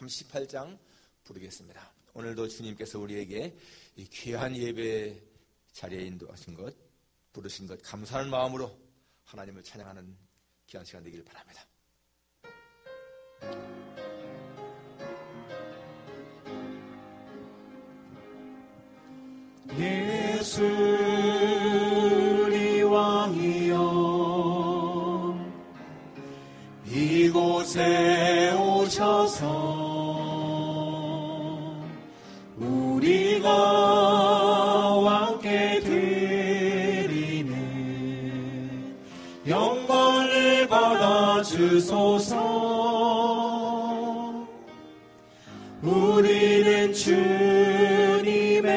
38장 부르겠습니다. 오늘도 주님께서 우리에게 이 귀한 예배 자리에 인도하신 것, 부르신 것 감사하는 마음으로 하나님을 찬양하는 귀한 시간 되기를 바랍니다. 예수 우리 왕이여 이곳에 오셔서 우리가 왕께 드리는 영광을 받아주소서. 우리는 주님의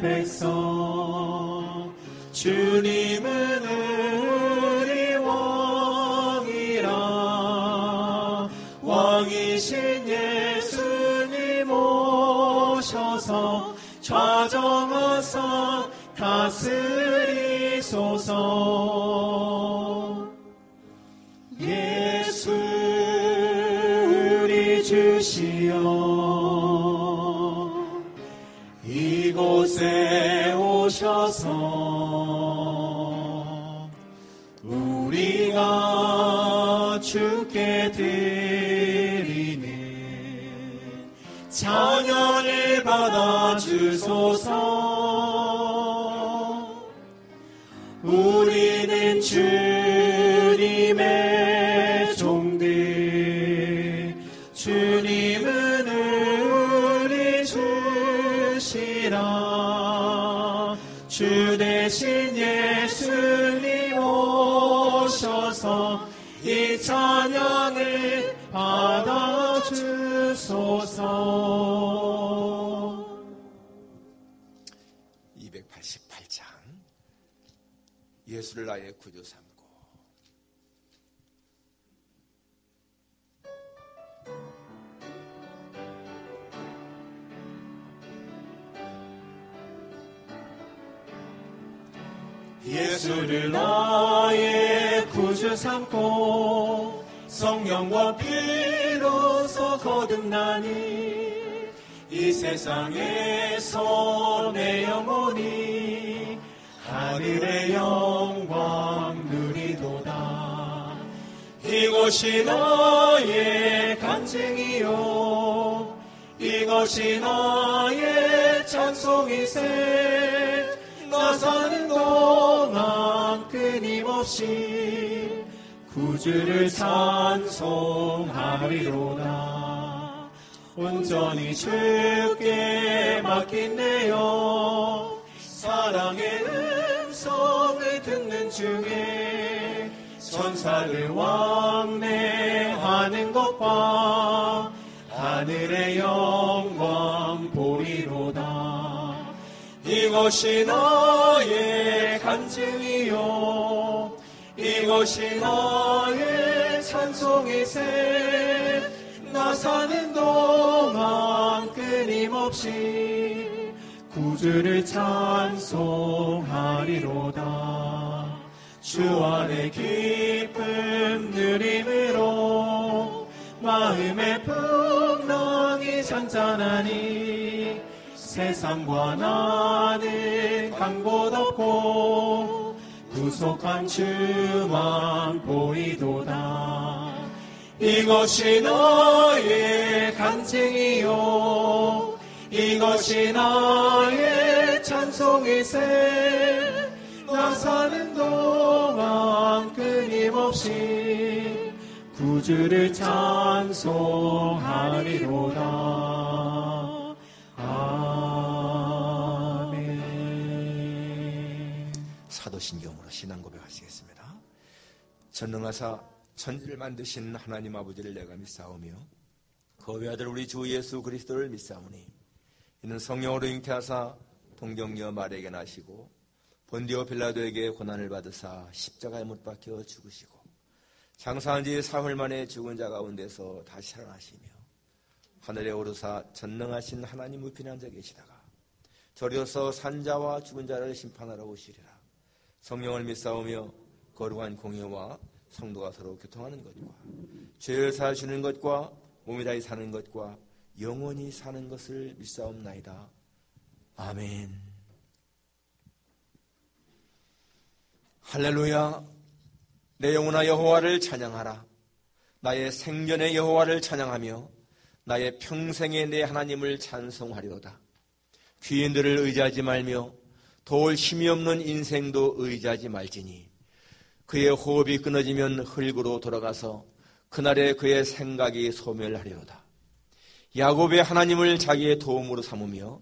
백성, 주님은 우리 왕이라. 왕이신 예수님 오셔서 좌정하사 다스리소서. 예수 우리 주시여 이곳에 오셔서 우리가 주께 드리는 찬양을 받아주소서. 우리는 주님의 종들, 주님은 우리 주시라. 주 대신 예수님 오셔서 이 찬양을 받아주소서. 288장 예수를 나의 구주 삼고. 예수를 나의 구주 삼고 성령과 피로서 거듭나니 이 세상에서 내 영혼이 하늘의 영광 누리도다. 이것이 나의 간증이요 이것이 나의 찬송이세. 나 사는 동안 끊임없이 구주를 찬송하리로다. 온전히 주께 맡긴 내 영 사랑의 음성을 듣는 중에 천사들 왕래하는 것과 하늘의 영광 보리로다. 이것이 나의 간증이요 이것이 나의 찬송이세. 나 사는 동안 끊임없이 구주를 찬송하리로다. 주 안의 기쁨 누림으로 마음의 풍랑이 잔잔하니 세상과 나는 간 곳 없고 구속한 주만 보이도다. 이것이 나의 간증이요 이것이 나의 찬송이세. 나 사는 동안 끊임없이 구주를 찬송하리로다. 아멘. 사도신경으로 신앙 고백하시겠습니다. 전능하사 천지를 만드신 하나님 아버지를 내가 믿사오며 그 외아들 우리 주 예수 그리스도를 믿사오니 이는 성령으로 잉태하사 동정녀 마리아에게 나시고 본디오 빌라도에게 고난을 받으사 십자가에 못 박혀 죽으시고 장사한 지 사흘 만에 죽은 자 가운데서 다시 살아나시며 하늘에 오르사 전능하신 하나님 우편에 앉아 계시다가 저리어서 산자와 죽은 자를 심판하러 오시리라. 성령을 믿사오며 거룩한 공의와 성도가 서로 교통하는 것과 죄를 사하시는 것과 몸이 다히 사는 것과 영원히 사는 것을 믿사옵나이다. 아멘. 할렐루야. 내 영혼아 여호와를 찬양하라. 나의 생전의 여호와를 찬양하며 나의 평생의 내 하나님을 찬송하리로다. 귀인들을 의지하지 말며 도울 힘이 없는 인생도 의지하지 말지니 그의 호흡이 끊어지면 흙으로 돌아가서 그날에 그의 생각이 소멸하리로다. 야곱의 하나님을 자기의 도움으로 삼으며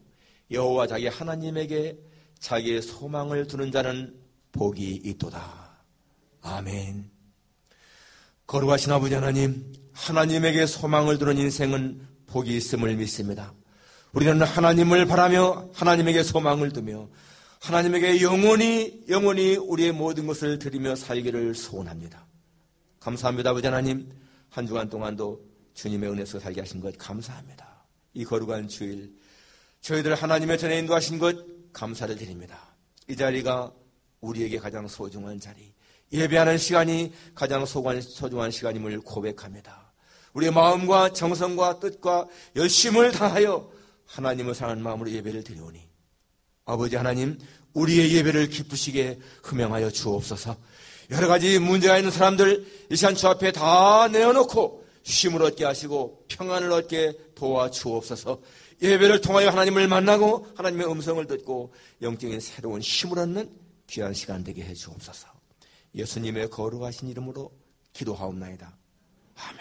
여호와 자기 하나님에게 자기의 소망을 두는 자는 복이 있도다. 아멘. 거룩하신 아버지 하나님, 하나님에게 소망을 두는 인생은 복이 있음을 믿습니다. 우리는 하나님을 바라며 하나님에게 소망을 두며 하나님에게 영원히 우리의 모든 것을 드리며 살기를 소원합니다. 감사합니다. 아버지 하나님, 한 주간 동안도 주님의 은혜 속에 살게 하신 것 감사합니다. 이 거룩한 주일 저희들 하나님의 전에 인도하신 것 감사를 드립니다. 이 자리가 우리에게 가장 소중한 자리, 예배하는 시간이 가장 소중한 시간임을 고백합니다. 우리의 마음과 정성과 뜻과 열심을 다하여 하나님을 사랑하는 마음으로 예배를 드리오니 아버지 하나님, 우리의 예배를 기쁘시게 흠양하여 주옵소서. 여러 가지 문제가 있는 사람들 이 시간 주 앞에 다 내어놓고 쉼을 얻게 하시고 평안을 얻게 도와주옵소서. 예배를 통하여 하나님을 만나고 하나님의 음성을 듣고 영적인 새로운 힘을 얻는 귀한 시간 되게 해 주옵소서. 예수님의 거룩하신 이름으로 기도하옵나이다. 아멘.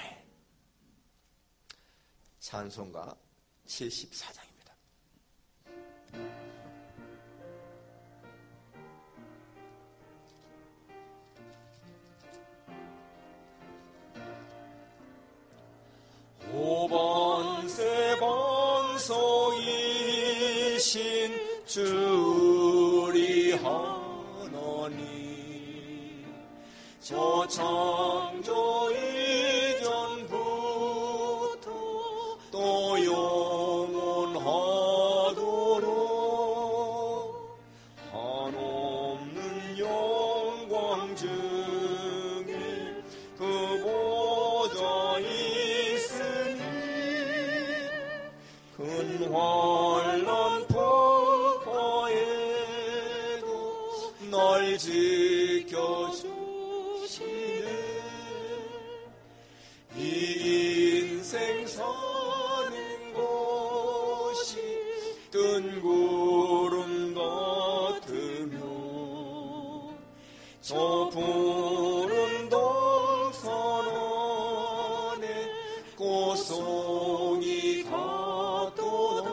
찬송가 74장입니다. 오번 세번 소이신 주 우리 하나님, 저 창조 이전부터 또 영원하도록 한없는 영광 중에 그 보좌 있으니 큰 환난 폭포에도 널 지켜주시네. 이 인생 사는 곳이 뜬 구름 같으며 저 푸른 동산 안에 꽃송이 같도다.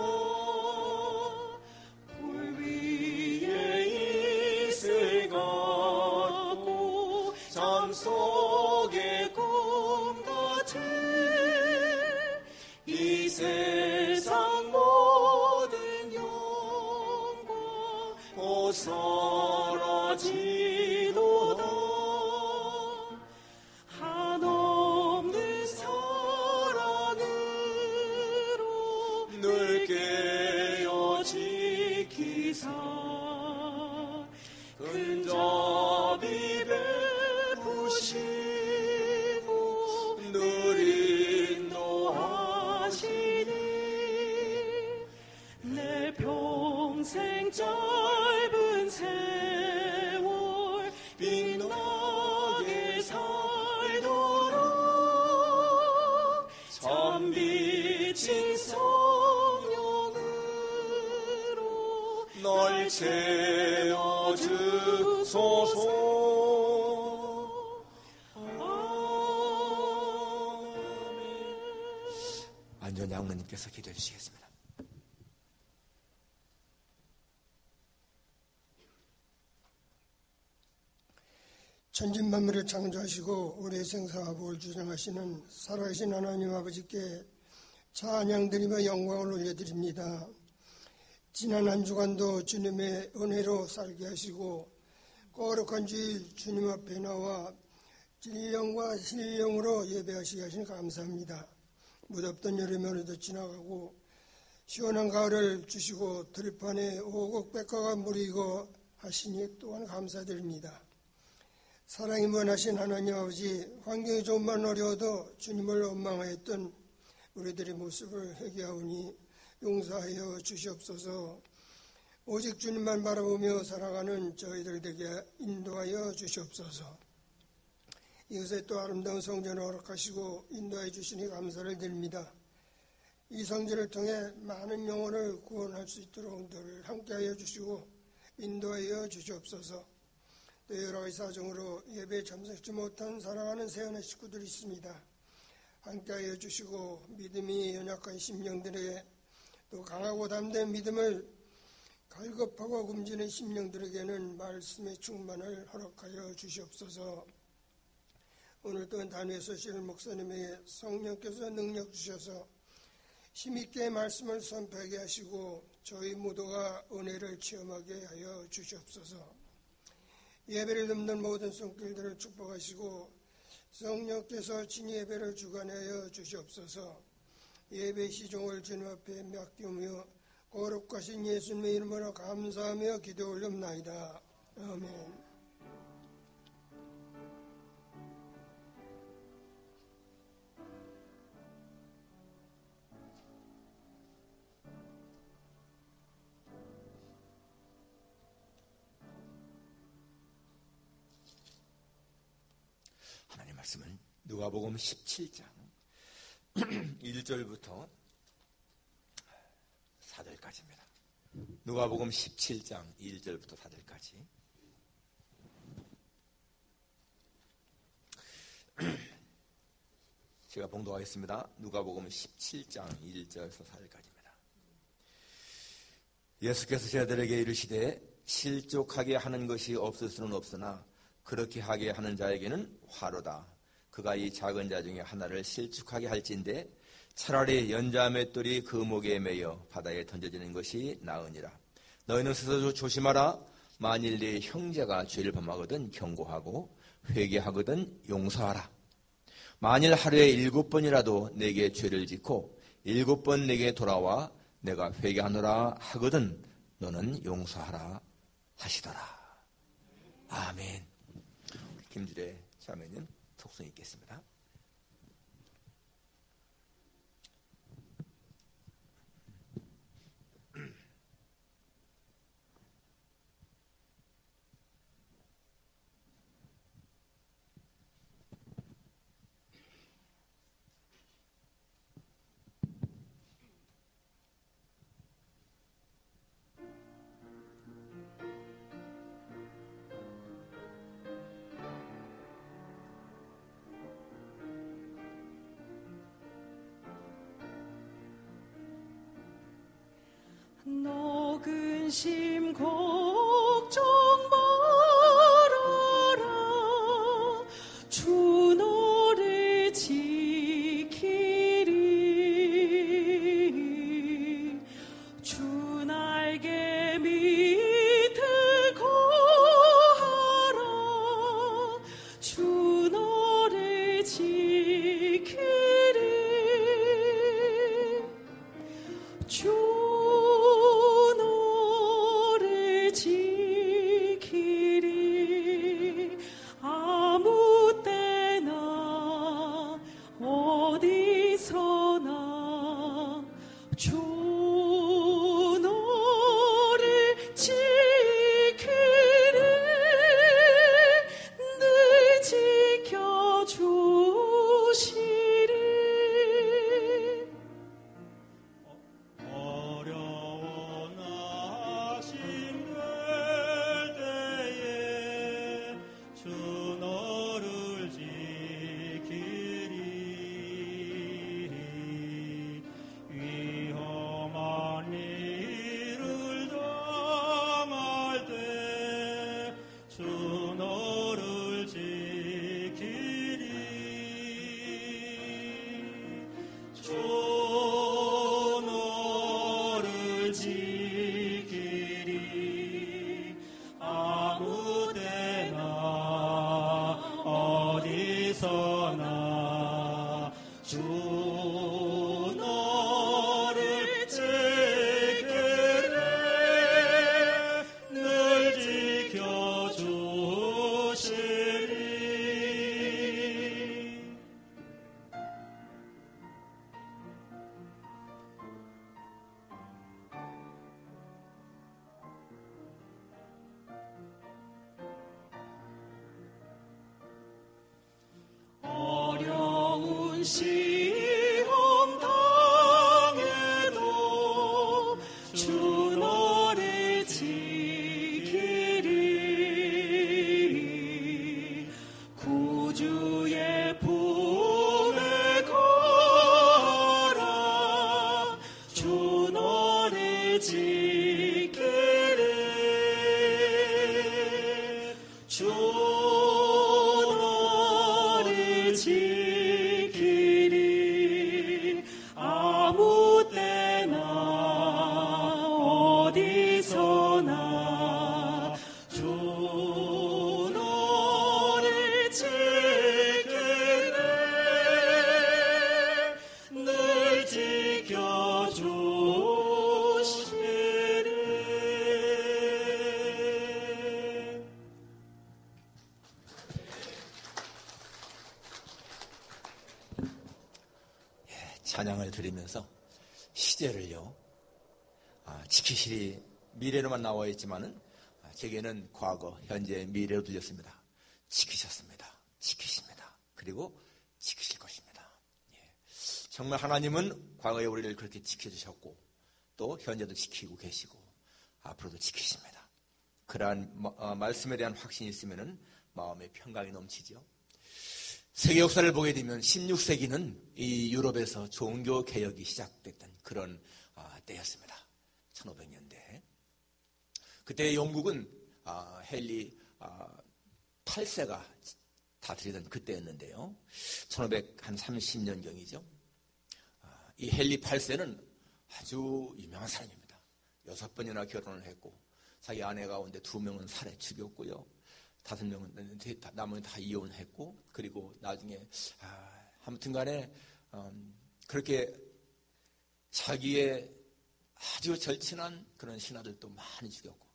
불 위에 이슬 같고 잠 속의 꿈 같은 이 세상 모든 영광 곧 사라지도다. 한없는 사랑으로 늘 깨어 지키사 근자비 베푸시고 늘 인도하시니 내 평생 짧은 세월 빛나게 살도록 참 미친 성령으로 널 채워주소서. 안전 양로님께서 기도해 주시겠습니다. 천진만물을 창조하시고 우리의 생사화복을 주장하시는 살아계신 하나님 아버지께 찬양드리며 영광을 올려드립니다. 지난 한 주간도 주님의 은혜로 살게 하시고 거룩한 주일 주님 앞에 나와 진령과 신령으로 예배하시게 하시니 감사합니다. 무덥던 여름이 어느덧 지나가고 시원한 가을을 주시고 들판에 오곡백과가 무르익어 하시니 또한 감사드립니다. 사랑이 무한하신 하나님 아버지, 환경이 조금만 어려워도 주님을 원망하였던 우리들의 모습을 회개하오니 용서하여 주시옵소서. 오직 주님만 바라보며 살아가는 저희들 되게 인도하여 주시옵소서. 이것에 또 아름다운 성전을 허락하시고 인도해 주시니 감사를 드립니다. 이 성전을 통해 많은 영혼을 구원할 수 있도록 늘 함께하여 주시고 인도하여 주시옵소서. 또 여러 가지 사정으로 예배에 참석하지 못한 사랑하는 세연의 식구들이 있습니다. 함께하여 주시고 믿음이 연약한 심령들에게 또 강하고 담대한 믿음을 갈급하고 굶주린 심령들에게는 말씀의 충만을 허락하여 주시옵소서. 오늘 또한 단위에 서실 목사님에게 성령께서 능력 주셔서 힘있게 말씀을 선포하게 하시고 저희 모두가 은혜를 체험하게 하여 주시옵소서. 예배를 돕는 모든 손길들을 축복하시고 성령께서 친히 예배를 주관하여 주시옵소서. 예배 시종을 주님 앞에 맡기며 거룩하신 예수님의 이름으로 감사하며 기도 올립나이다. 아멘. 하나님 말씀은 누가복음 17장 1절부터 4절까지입니다. 누가복음 17장 1절부터 4절까지. 제가 봉독하겠습니다. 누가복음 17장 1절에서 4절까지입니다. 예수께서 제자들에게 이르시되 실족하게 하는 것이 없을 수는 없으나 그렇게 하게 하는 자에게는 화로다. 그가 이 작은 자 중에 하나를 실족하게 할진대 차라리 연자 맷돌이 그 목에 매여 바다에 던져지는 것이 나으니라. 너희는 스스로 조심하라. 만일 네 형제가 죄를 범하거든 경고하고 회개하거든 용서하라. 만일 하루에 7번이라도 내게 죄를 짓고 7번 내게 돌아와 내가 회개하노라 하거든 너는 용서하라 하시더라. 아멘. 김주래 자매님 속성 있겠습니다. 근심 걱정 말아라. 주 너를 지키리. 주 날개 밑에 거하라. 주 너를 지키리. 주 찬양을 드리면서 시제를요 지키시리 미래로만 나와 있지만은 제게는 과거, 현재, 미래로 들렸습니다. 지키셨습니다. 지키십니다. 그리고 지키실 것입니다. 예. 정말 하나님은 과거에 우리를 그렇게 지켜주셨고 또 현재도 지키고 계시고 앞으로도 지키십니다. 그러한 말씀에 대한 확신이 있으면 마음의 평강이 넘치죠. 세계 역사를 보게 되면 16세기는 이 유럽에서 종교 개혁이 시작됐던 그런 때였습니다. 1500년대. 그때 영국은 헨리 8세가 다스리던 그때였는데요. 1530년경이죠. 이 헨리 8세는 아주 유명한 사람입니다. 6번이나 결혼을 했고 자기 아내 가운데 2명은 살해 죽였고요. 5명은 나머지 다 이혼했고 그리고 나중에 아무튼 간에 그렇게 자기의 아주 절친한 그런 신하들도 많이 죽였고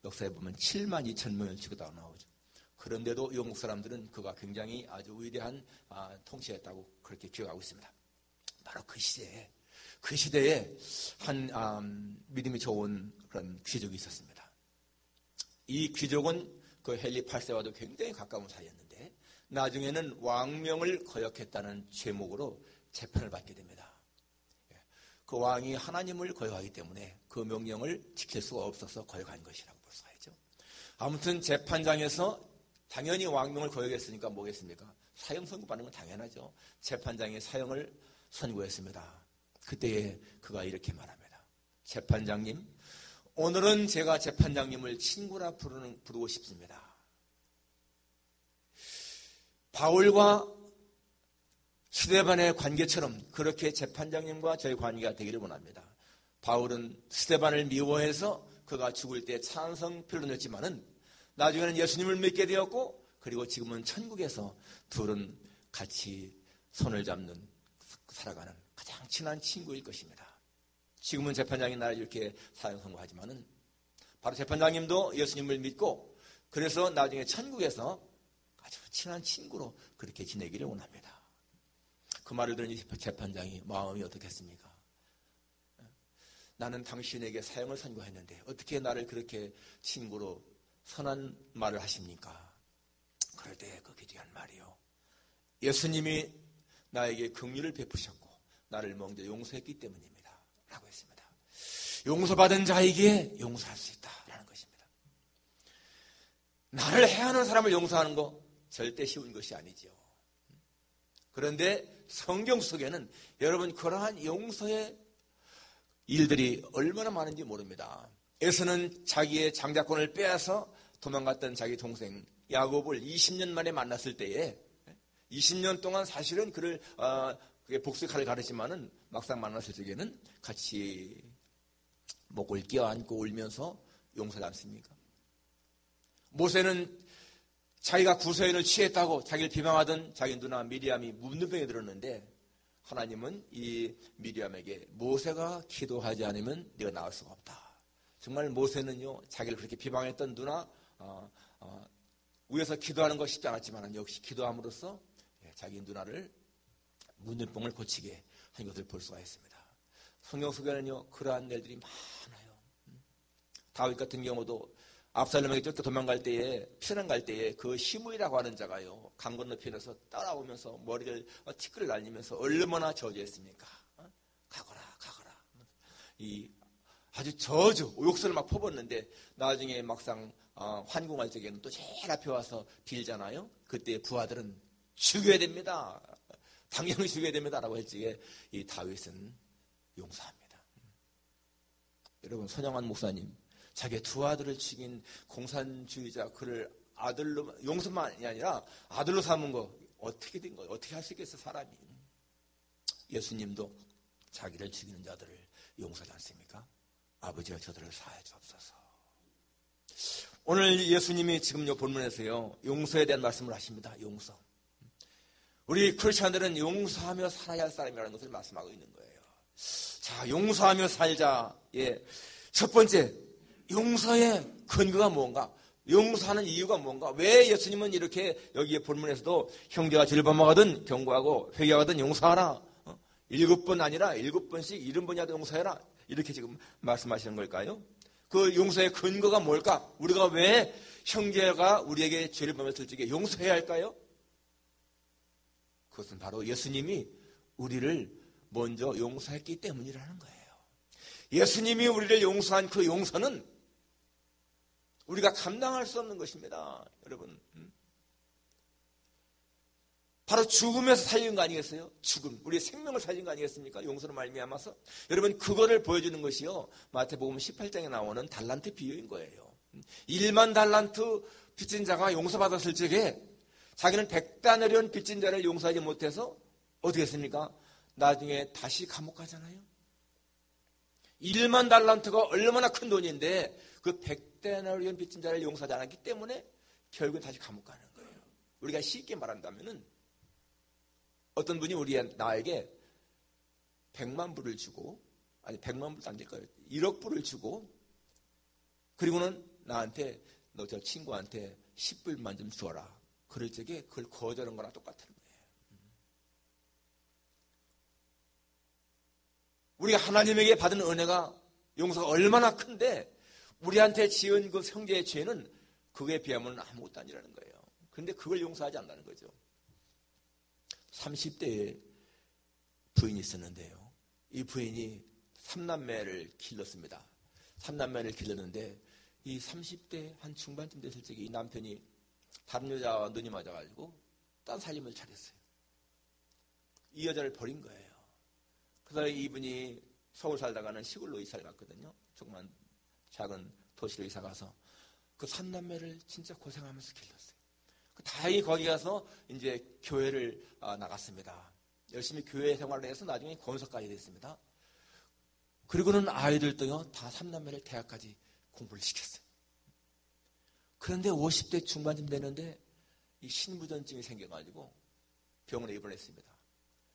역사에 보면 7만 2천 명을 죽였다고 나오죠. 그런데도 영국 사람들은 그가 굉장히 아주 위대한 통치했다고 그렇게 기억하고 있습니다. 바로 그 시대에 한 믿음이 좋은 그런 귀족이 있었습니다. 이 귀족은 그 헨리 8세와도 굉장히 가까운 사이였는데 나중에는 왕명을 거역했다는 죄목으로 재판을 받게 됩니다. 그 왕이 하나님을 거역하기 때문에 그 명령을 지킬 수가 없어서 거역한 것이라고 볼 수가 있죠. 아무튼 재판장에서 당연히 왕명을 거역했으니까 뭐겠습니까? 사형 선고받는 건 당연하죠. 재판장이 사형을 선고했습니다. 그때에 그가 이렇게 말합니다. 재판장님, 오늘은 제가 재판장님을 친구라 부르고 싶습니다. 바울과 스데반의 관계처럼 그렇게 재판장님과 저의 관계가 되기를 원합니다. 바울은 스데반을 미워해서 그가 죽을 때 찬성표를 냈지만은 나중에는 예수님을 믿게 되었고 그리고 지금은 천국에서 둘은 같이 손을 잡는 살아가는 가장 친한 친구일 것입니다. 지금은 재판장이 나를 이렇게 사형 선고하지만은 바로 재판장님도 예수님을 믿고 그래서 나중에 천국에서 아주 친한 친구로 그렇게 지내기를 원합니다. 그 말을 들은 재판장이 마음이 어떻겠습니까? 나는 당신에게 사형을 선고했는데 어떻게 나를 그렇게 친구로 선한 말을 하십니까? 그럴 때 그 귀중한 말이요. 예수님이 나에게 긍휼을 베푸셨고 나를 먼저 용서했기 때문입니다. 라고 했습니다. 용서받은 자에게 용서할 수 있다라는 것입니다. 나를 해하는 사람을 용서하는 거 절대 쉬운 것이 아니죠. 그런데 성경 속에는 여러분 그러한 용서의 일들이 얼마나 많은지 모릅니다. 에서는 자기의 장자권을 빼앗아 도망갔던 자기 동생 야곱을 20년 만에 만났을 때에 20년 동안 사실은 그를 복수의 칼을 가르치지만은 막상 만났을 적에는 같이 목을 끼어안고 울면서 용서하지 않습니까? 모세는 자기가 구세인을 취했다고 자기를 비방하던 자기 누나 미리암이 문둥병에 들었는데 하나님은 이 미리암에게 모세가 기도하지 않으면 네가 나올 수가 없다. 정말 모세는요 자기를 그렇게 비방했던 누나 위에서 기도하는 거 쉽지 않았지만 역시 기도함으로써 자기 누나를 문둥병을 고치게 한 것을 볼 수가 있습니다. 성경 속에는요 그러한 일들이 많아요. 다윗 같은 경우도 압살롬에게 쫓겨 도망갈 때에 피난 갈 때에 그 시므이라고 하는 자가요 강 건너편에서 따라오면서 머리를 티끌을 날리면서 얼마나 저주했습니까? 가거라 이 아주 저주 욕설을 막 퍼붓는데 나중에 막상 환궁할 적에는 또 제일 앞에 와서 빌잖아요. 그때 부하들은 죽여야 됩니다. 당연히 죽여야 됩니다라고 할 적에 이 다윗은 용서합니다. 여러분 손영환 목사님 자기의 두 아들을 죽인 공산주의자 그를 아들로 용서만이 아니라 아들로 삼은 거 어떻게 된 거예요? 어떻게 할 수 있겠어 사람이? 예수님도 자기를 죽이는 자들을 용서하지 않습니까? 아버지여 저들을 사하여 주옵소서. 오늘 예수님이 지금 이 본문에서요 용서에 대한 말씀을 하십니다. 용서. 우리 크리스천들은 용서하며 살아야 할 사람이라는 것을 말씀하고 있는 거예요. 자, 용서하며 살자의 첫 번째 용서의 근거가 뭔가? 용서하는 이유가 뭔가? 왜 예수님은 이렇게 여기에 본문에서도 형제가 죄를 범하거든 경고하고 회개하거든 용서하라. 7번 아니라 7번씩 70번이라도 용서해라. 이렇게 지금 말씀하시는 걸까요? 그 용서의 근거가 뭘까? 우리가 왜 형제가 우리에게 죄를 범했을 적에 용서해야 할까요? 그것은 바로 예수님이 우리를 먼저 용서했기 때문이라는 거예요. 예수님이 우리를 용서한 그 용서는 우리가 감당할 수 없는 것입니다. 여러분, 바로 죽음에서 살린 거 아니겠어요? 죽음, 우리의 생명을 살린 거 아니겠습니까? 용서로 말미암아서. 여러분, 그거를 보여주는 것이요, 마태복음 18장에 나오는 달란트 비유인 거예요. 1만 달란트 빚진 자가 용서받았을 적에 자기는 100다나리온 빚진 자를 용서하지 못해서 어떻게 했습니까? 나중에 다시 감옥 가잖아요. 1만 달란트가 얼마나 큰 돈인데 그 100데나리온 빚진 자를 용서하지 않았기 때문에 결국은 다시 감옥 가는 거예요. 우리가 쉽게 말한다면은 어떤 분이 나에게 100만 불을 주고, 아니 100만 불도 안 될 거예요. 1억 불을 주고, 그리고는 나한테 너 저 친구한테 10불만 좀 주어라. 그럴 적에 그걸 거절한 거랑 똑같은 거예요. 우리가 하나님에게 받은 은혜가, 용서가 얼마나 큰데 우리한테 지은 그 형제의 죄는 그거에 비하면 아무것도 아니라는 거예요. 그런데 그걸 용서하지 않는다는 거죠. 30대에 부인이 있었는데요. 이 부인이 3남매를 길렀습니다. 3남매를 길렀는데 이 30대 한 중반쯤 됐을 적에 이 남편이 다른 여자와 눈이 맞아가지고 딴 살림을 차렸어요. 이 여자를 버린 거예요. 그래서 이분이 서울 살다가는 시골로 이사를 갔거든요. 조그만 작은 도시로 이사 가서 그 3남매를 진짜 고생하면서 길렀어요. 다행히 거기 가서 이제 교회를 나갔습니다. 열심히 교회 생활을 해서 나중에 권사까지 됐습니다. 그리고는 아이들도요, 다 3남매를 대학까지 공부를 시켰어요. 그런데 50대 중반쯤 되는데 이 신부전증이 생겨가지고 병원에 입원했습니다.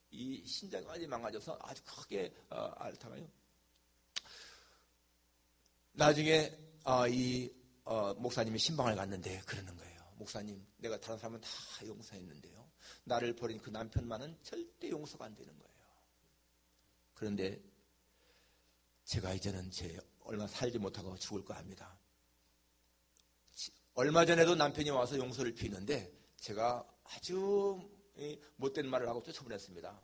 이 신장이 완전히 망가져서 아주 크게 앓다가요. 나중에 이 목사님이 신방을 갔는데 그러는 거예요. 목사님, 내가 다른 사람은 다 용서했는데요, 나를 버린 그 남편만은 절대 용서가 안 되는 거예요. 그런데 제가 이제는 얼마 살지 못하고 죽을 거 합니다. 얼마 전에도 남편이 와서 용서를 비는데 제가 아주 못된 말을 하고 쫓아보냈습니다.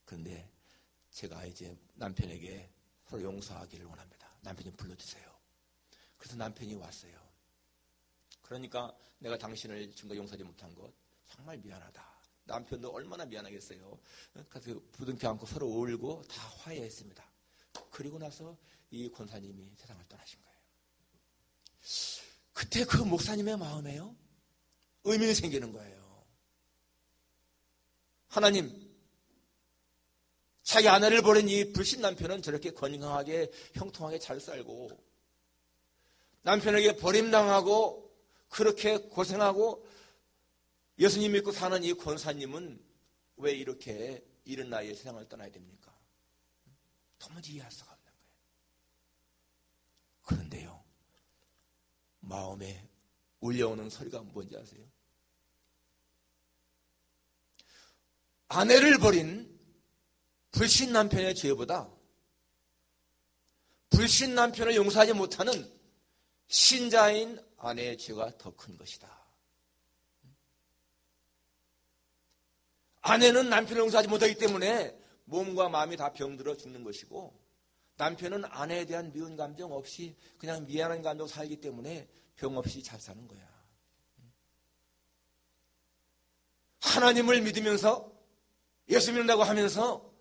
그런데 제가 이제 남편에게 서로 용서하기를 원합니다. 남편이 불러주세요. 그래서 남편이 왔어요. 그러니까 내가 당신을 지금까지 용서하지 못한 것 정말 미안하다. 남편도 얼마나 미안하겠어요. 그래서 부둥켜 안고 서로 울고 다 화해했습니다. 그리고 나서 이 권사님이 세상을 떠나신 거예요. 그때 그 목사님의 마음에요, 의문이 생기는 거예요. 하나님, 자기 아내를 버린 이 불신 남편은 저렇게 건강하게 형통하게 잘 살고, 남편에게 버림당하고 그렇게 고생하고 예수님 믿고 사는 이 권사님은 왜 이렇게 이른 나이에 세상을 떠나야 됩니까? 도무지 이해할 수가 없는 거예요. 그런데요, 마음에 울려오는 소리가 뭔지 아세요? 아내를 버린 불신 남편의 죄보다 불신 남편을 용서하지 못하는 신자인 아내의 죄가 더 큰 것이다. 아내는 남편을 용서하지 못하기 때문에 몸과 마음이 다 병들어 죽는 것이고, 남편은 아내에 대한 미운 감정 없이 그냥 미안한 감정 살기 때문에 병 없이 잘 사는 거야. 하나님을 믿으면서 예수 믿는다고 하면서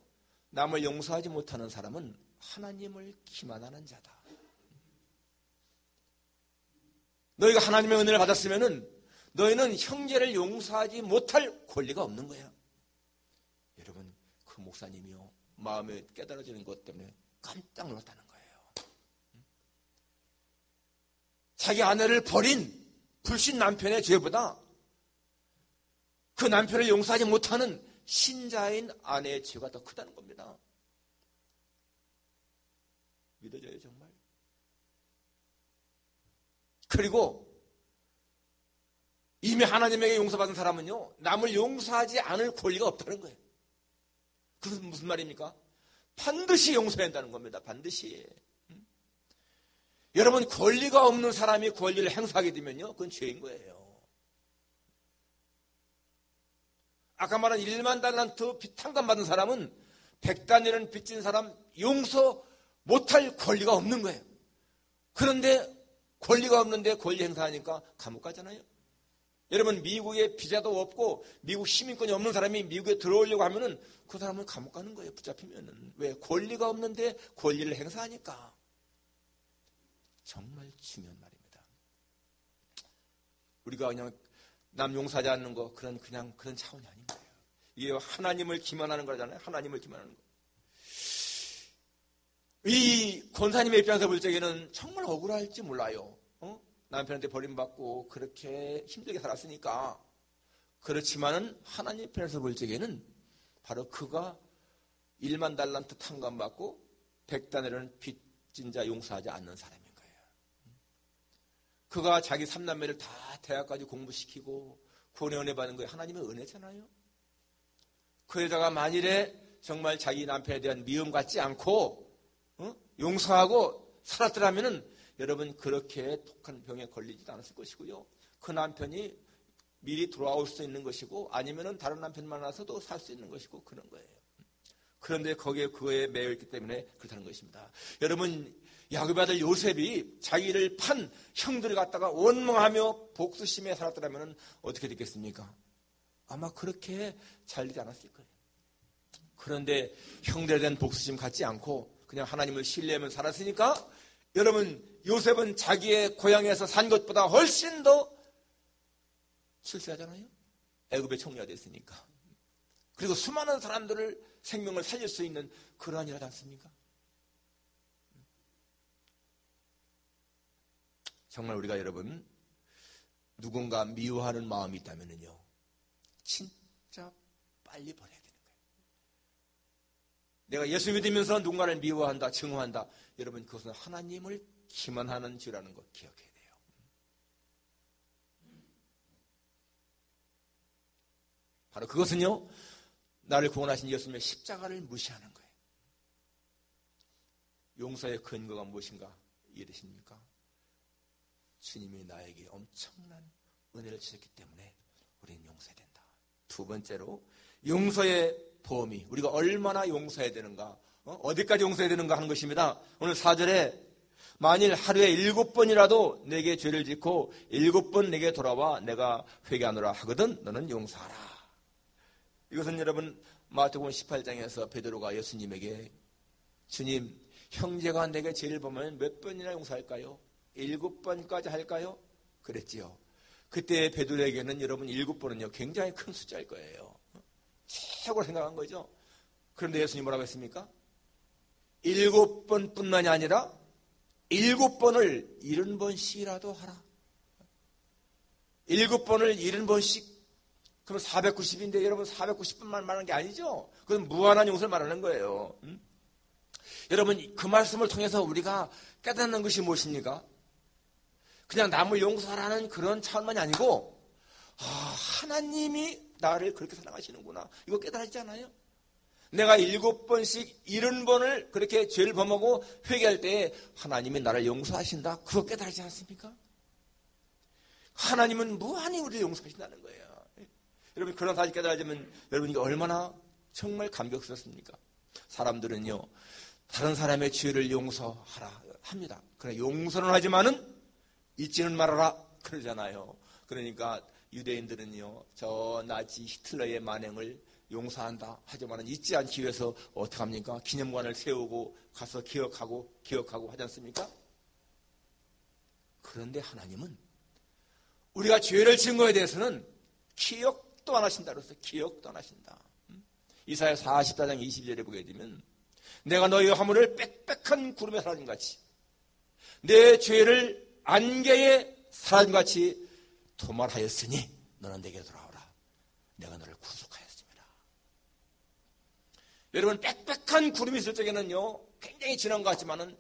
남을 용서하지 못하는 사람은 하나님을 기만하는 자다. 너희가 하나님의 은혜를 받았으면은 너희는 형제를 용서하지 못할 권리가 없는 거야. 여러분, 그 목사님이요, 마음에 깨달아지는 것 때문에 깜짝 놀랐다는 거예요. 자기 아내를 버린 불신 남편의 죄보다 그 남편을 용서하지 못하는 신자인 아내의 죄가 더 크다는 겁니다. 믿어져요, 정말? 그리고 이미 하나님에게 용서받은 사람은요, 남을 용서하지 않을 권리가 없다는 거예요. 그것은 무슨 말입니까? 반드시 용서해야 한다는 겁니다. 반드시. 여러분, 권리가 없는 사람이 권리를 행사하게 되면요, 그건 죄인 거예요. 아까 말한 1만 달란트 탕감 받은 사람은 100단위는 빚진 사람 용서 못할 권리가 없는 거예요. 그런데 권리가 없는데 권리 행사하니까 감옥 가잖아요. 여러분, 미국에 비자도 없고 미국 시민권이 없는 사람이 미국에 들어오려고 하면은 그 사람은 감옥 가는 거예요. 붙잡히면은. 왜? 권리가 없는데 권리를 행사하니까. 정말 중요한 말입니다. 우리가 그냥 남 용서하지 않는 거 그런 차원이 아닌 거예요. 이게 하나님을 기만하는 거잖아요. 하나님을 기만하는 거. 이 권사님의 입장에서 볼 적에는 정말 억울할지 몰라요. 남편한테 버림받고 그렇게 힘들게 살았으니까. 그렇지만은 하나님 입장에서 볼 적에는 바로 그가 1만 달란트 탕감받고 100단위로는 빚진 자 용서하지 않는 사람인 거예요. 그가 자기 3남매를 다 대학까지 공부시키고 구원의 은혜 받은 거예요. 하나님의 은혜잖아요. 그 여자가 만일에 정말 자기 남편에 대한 미움 갖지 않고 용서하고 살았더라면은 여러분 그렇게 독한 병에 걸리지도 않았을 것이고요. 그 남편이 미리 돌아올 수 있는 것이고 아니면은 다른 남편 만나서도 살 수 있는 것이고 그런 거예요. 그런데 거기에 그거에 매여 있기 때문에 그렇다는 것입니다. 여러분, 야곱의 아들 요셉이 자기를 판 형들을 갖다가 원망하며 복수심에 살았더라면 어떻게 됐겠습니까? 아마 그렇게 잘 되지 않았을 거예요. 그런데 형들에 대한 복수심 갖지 않고 그냥 하나님을 신뢰하며 살았으니까 여러분, 요셉은 자기의 고향에서 산 것보다 훨씬 더 출세하잖아요. 애굽의 총리가 됐으니까. 그리고 수많은 사람들을 생명을 살릴 수 있는 그러한 일하지 않습니까? 정말 우리가 여러분 누군가 미워하는 마음이 있다면요 진짜 빨리 버려야 되는 거예요. 내가 예수 믿으면서 누군가를 미워한다, 증오한다. 여러분 그것은 하나님을 기만하는 죄라는 거 기억해야 돼요. 바로 그것은요 나를 구원하신 예수님의 십자가를 무시하는 거예요. 용서의 근거가 무엇인가 이해되십니까? 주님이 나에게 엄청난 은혜를 주셨기 때문에 우리는 용서해야 된다. 두 번째로 용서의 범위, 우리가 얼마나 용서해야 되는가, 어디까지 용서해야 되는가 하는 것입니다. 오늘 4절에 만일 하루에 7번이라도 내게 죄를 짓고 7번 내게 돌아와 내가 회개하노라 하거든 너는 용서하라. 이것은 여러분 마태복음 18장에서 베드로가 예수님에게 주님, 형제가 내게 죄를 범하면 몇 번이나 용서할까요? 7번까지 할까요? 그랬지요. 그때 베드로에게는 여러분 7번은요 굉장히 큰 숫자일 거예요. 최고로 생각한 거죠. 그런데 예수님 뭐라고 했습니까? 7번뿐만이 아니라 7번을 70번씩이라도 하라. 7번을 70번씩 그럼 490인데 여러분 490번만 말하는 게 아니죠. 그건 무한한 용서를 말하는 거예요. 여러분 그 말씀을 통해서 우리가 깨닫는 것이 무엇입니까? 그냥 남을 용서하라는 그런 차원만이 아니고 하나님이 나를 그렇게 사랑하시는구나. 이거 깨달았잖아요. 내가 7번씩 70번을 그렇게 죄를 범하고 회개할 때 하나님이 나를 용서하신다. 그거 깨달지 않습니까? 하나님은 무한히 우리를 용서하신다는 거예요. 여러분 그런 사실 깨달아지면 여러분 이게 얼마나 정말 감격스럽습니까? 사람들은요 다른 사람의 죄를 용서하라 합니다. 그러나 용서는 하지만은 잊지는 말아라 그러잖아요. 그러니까 유대인들은요 저 나치 히틀러의 만행을 용서한다 하지만은 잊지 않기 위해서 어떻게 합니까? 기념관을 세우고 가서 기억하고 하지 않습니까? 그런데 하나님은 우리가 죄를 지은 거에 대해서는 기억도 안 하신다 그랬어요. 기억도 안 하신다. 이사야 44장 22절에 보게 되면 내가 너희 화물을 빽빽한 구름에 사라짐같이 내 죄를 안개에 사라짐같이 도말하였으니 너는 내게 돌아오라. 내가 너를 구속하였습니다. 여러분 빽빽한 구름이 있을 적에는요 굉장히 진한 것 같지만은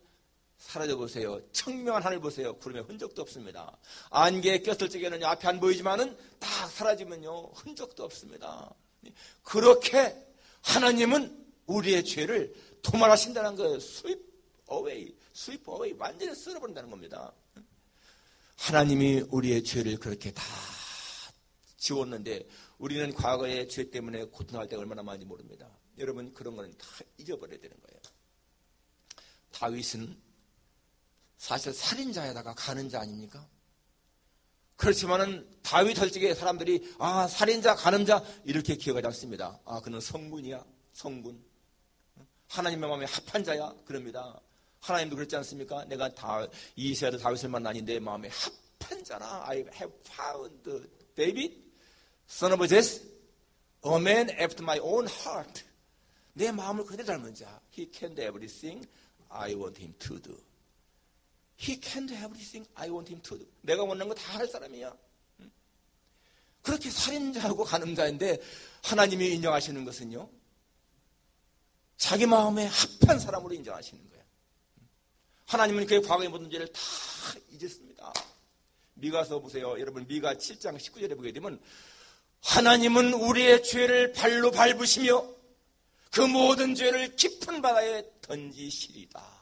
사라져 보세요. 청명한 하늘 보세요. 구름에 흔적도 없습니다. 안개에 꼈을 적에는 앞이 안 보이지만은 딱 사라지면요 흔적도 없습니다. 그렇게 하나님은 우리의 죄를 도말하신다는 거예요. sweep away, 완전히 쓸어버린다는 겁니다. 하나님이 우리의 죄를 그렇게 다 지웠는데 우리는 과거의 죄 때문에 고통할 때 얼마나 많이 모릅니다. 여러분, 그런 거는 다 잊어버려야 되는 거예요. 다윗은 사실 살인자에다가 가늠자 아닙니까? 그렇지만은 다윗 혈직의 사람들이 살인자, 가늠자 이렇게 기억하지 않습니다. 그는 성군이야, 성군. 하나님의 마음에 합한 자야, 그럽니다. 하나님도 그렇지 않습니까? 내가 이세아도 다윗을 만나니 내 마음에 합한 자라. I have found David, son of Jesse, a man after my own heart. 내 마음을 그대로 닮은 자. He can do everything I want him to do. He can do everything I want him to do. 내가 원하는 거 다 할 사람이야. 그렇게 살인자하고 가늠자인데 하나님이 인정하시는 것은요, 자기 마음에 합한 사람으로 인정하시는 거예요. 하나님은 그의 과거의 모든 죄를 다 잊었습니다. 미가서 보세요. 여러분, 미가 7장 19절에 보게 되면 하나님은 우리의 죄를 발로 밟으시며 그 모든 죄를 깊은 바다에 던지시리다.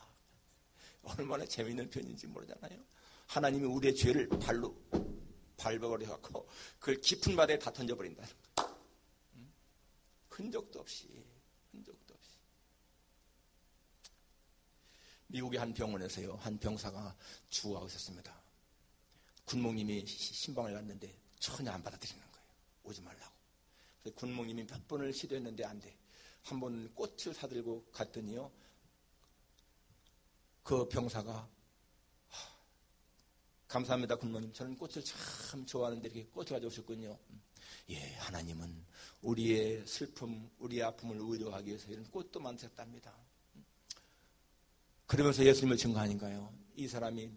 얼마나 재미있는 표현인지 모르잖아요. 하나님이 우리의 죄를 발로 밟아버려갖고 그걸 깊은 바다에 다 던져버린다는 거예요. 흔적도 없이. 미국의 한 병원에서요, 한 병사가 죽어가고 있었습니다. 군목님이 신방을 갔는데 전혀 안 받아들이는 거예요. 오지 말라고. 그래서 군목님이 몇 번을 시도했는데 안 돼. 한 번 꽃을 사들고 갔더니요, 그 병사가 감사합니다, 군목님. 저는 꽃을 참 좋아하는데 이렇게 꽃을 가져오셨군요. 예, 하나님은 우리의 슬픔, 우리의 아픔을 의료하기 위해서 이런 꽃도 만드셨답니다. 그러면서 예수님을 증거하니까요, 이 사람이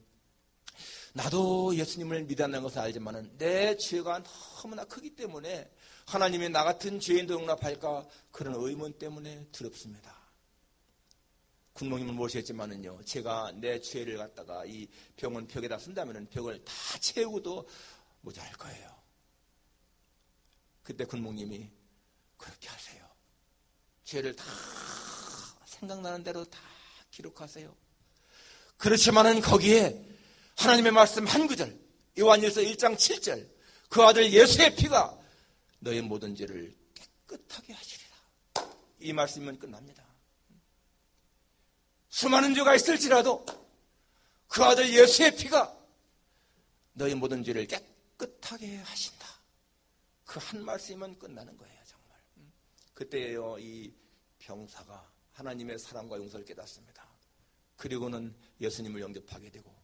나도 예수님을 믿었다는 것을 알지만은 내 죄가 너무나 크기 때문에 하나님이 나 같은 죄인도 용납할까 그런 의문 때문에 두렵습니다. 군목님을 모시겠지만은요, 제가 내 죄를 갖다가 이 병원 벽에다 쓴다면은 벽을 다 채우고도 모자랄 거예요. 그때 군목님이 그렇게 하세요. 죄를 다 생각나는 대로 다 기록하세요. 그렇지만은 거기에 하나님의 말씀 한 구절, 요한일서 1장 7절, 그 아들 예수의 피가 너의 모든 죄를 깨끗하게 하시리라. 이 말씀은 끝납니다. 수많은 죄가 있을지라도 그 아들 예수의 피가 너의 모든 죄를 깨끗하게 하신다. 그 한 말씀이면 끝나는 거예요, 정말. 그때요, 이 병사가 하나님의 사랑과 용서를 깨닫습니다. 그리고는 예수님을 영접하게 되고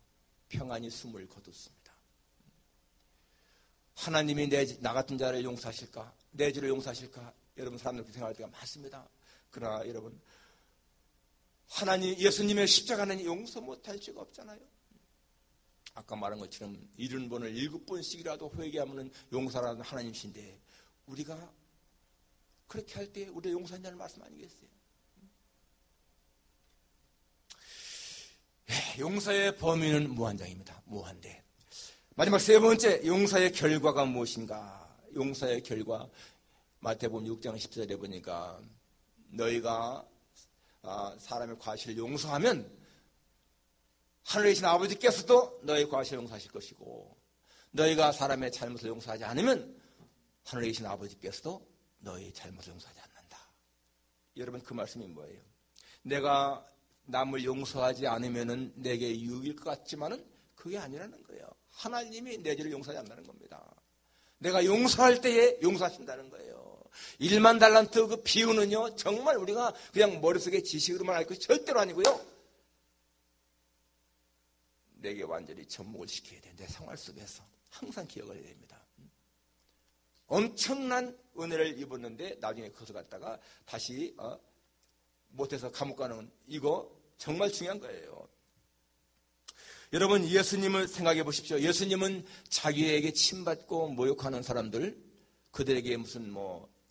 평안히 숨을 거뒀습니다. 하나님이 나 같은 자를 용서하실까? 내 죄를 용서하실까? 여러분, 사람들 그렇게 생각할 때가 많습니다. 그러나 여러분, 예수님의 십자가는 용서 못할 죄가 없잖아요. 아까 말한 것처럼 70번을 7번씩이라도 회개하면 용서하는 하나님이신데 우리가 그렇게 할 때 우리를 용서한다는 말씀 아니겠어요? 용서의 범위는 무한정입니다. 무한대. 마지막 세 번째, 용서의 결과가 무엇인가? 용서의 결과, 마태복음 6장 10절에 보니까 너희가 사람의 과실을 용서하면 하늘에 계신 아버지께서도 너희 과실을 용서하실 것이고, 너희가 사람의 잘못을 용서하지 않으면 하늘에 계신 아버지께서도 너희 잘못을 용서하지 않는다. 여러분, 그 말씀이 뭐예요? 내가 남을 용서하지 않으면 내게 유익일 것 같지만은 그게 아니라는 거예요. 하나님이 내 죄를 용서하지 않는다는 겁니다. 내가 용서할 때에 용서하신다는 거예요. 1만 달란트 그 비유는요, 정말 우리가 그냥 머릿속에 지식으로만 알고 절대로 아니고요, 내게 완전히 접목을 시켜야 돼. 내 생활 속에서 항상 기억을 해야 됩니다. 엄청난 은혜를 입었는데 나중에 그것을 갖다가 다시 못해서 감옥 가는, 이거 정말 중요한 거예요. 여러분, 예수님을 생각해 보십시오. 예수님은 자기에게 침받고 모욕하는 사람들, 그들에게 무슨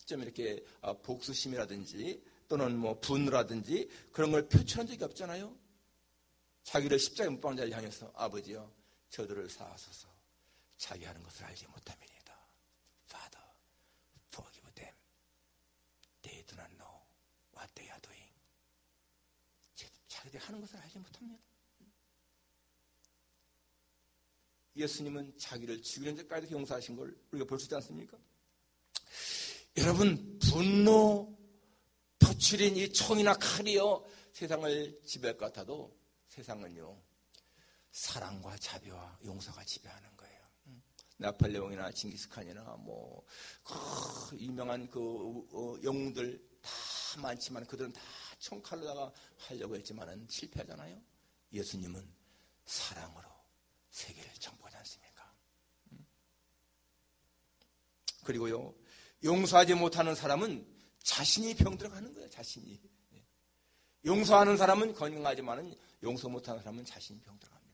좀 이렇게 복수심이라든지 또는 분노라든지 그런 걸 표출한 적이 없잖아요. 자기를 십자가에 못 박은 자를 향해서 아버지여, 저들을 사하소서, 자기 하는 것을 알지 못함이니이다. Father, forgive them. They do not know what they are doing. 자기 하는 것을 알지 못합니다. 예수님은 자기를 죽이는 데까지 용서하신 걸 우리가 볼 수 있지 않습니까? 여러분, 분노, 도출인 이 총이나 칼이요 세상을 지배할 것 같아도 세상은요 사랑과 자비와 용서가 지배하는 거예요. 나폴레옹이나 징기스칸이나 유명한 영웅들 다 많지만 그들은 다 총칼로다가 하려고 했지만은 실패하잖아요. 예수님은 사랑으로 세계를 정복하지 않습니까? 그리고요 용서하지 못하는 사람은 자신이 병들어가는 거예요. 자신이. 용서하는 사람은 건강하지만은 용서 못하는 사람은 자신이 병들어갑니다.